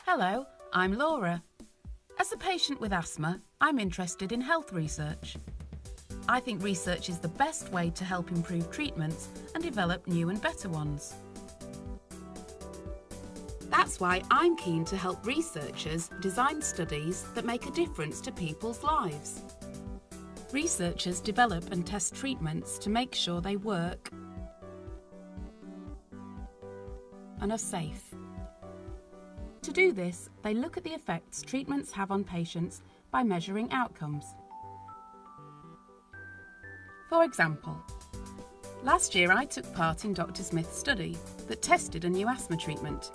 Hello, I'm Laura. As a patient with asthma, I'm interested in health research. I think research is the best way to help improve treatments and develop new and better ones. That's why I'm keen to help researchers design studies that make a difference to people's lives. Researchers develop and test treatments to make sure they work and are safe. To do this, they look at the effects treatments have on patients by measuring outcomes. For example, last year I took part in Dr. Smith's study that tested a new asthma treatment.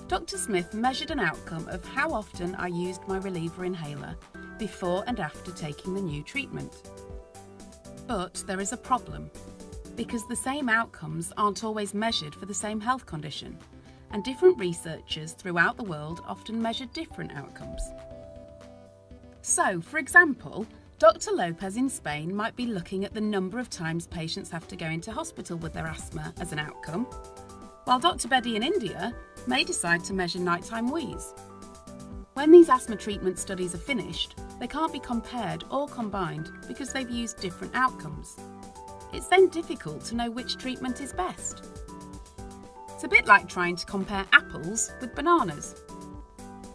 Dr. Smith measured an outcome of how often I used my reliever inhaler before and after taking the new treatment. But there is a problem, because the same outcomes aren't always measured for the same health condition, and different researchers throughout the world often measure different outcomes. So, for example, Dr. Lopez in Spain might be looking at the number of times patients have to go into hospital with their asthma as an outcome, while Dr. Bedi in India may decide to measure nighttime wheeze. When these asthma treatment studies are finished, they can't be compared or combined because they've used different outcomes. It's then difficult to know which treatment is best. It's a bit like trying to compare apples with bananas.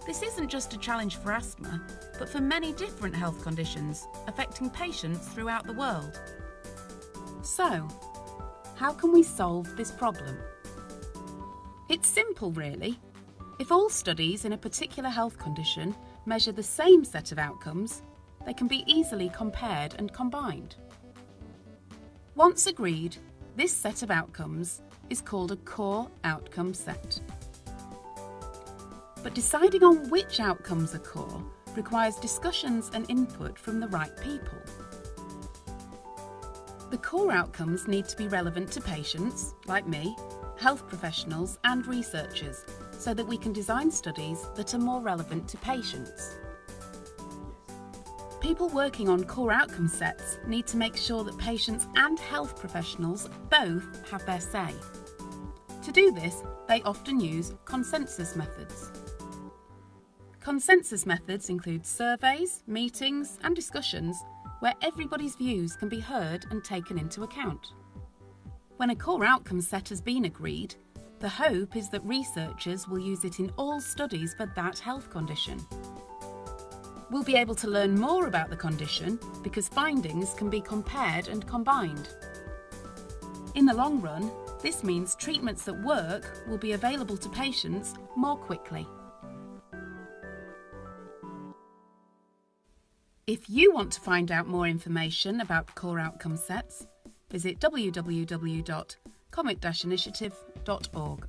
This isn't just a challenge for asthma, but for many different health conditions affecting patients throughout the world. So, how can we solve this problem? It's simple, really. If all studies in a particular health condition measure the same set of outcomes, they can be easily compared and combined. Once agreed, this set of outcomes is called a core outcome set. But deciding on which outcomes are core requires discussions and input from the right people. The core outcomes need to be relevant to patients, like me, health professionals and researchers, so that we can design studies that are more relevant to patients. People working on core outcome sets need to make sure that patients and health professionals both have their say. To do this, they often use consensus methods. Consensus methods include surveys, meetings, and discussions where everybody's views can be heard and taken into account. When a core outcome set has been agreed, the hope is that researchers will use it in all studies for that health condition. We'll be able to learn more about the condition because findings can be compared and combined. In the long run, this means treatments that work will be available to patients more quickly. If you want to find out more information about core outcome sets, visit www.comet-initiative.org.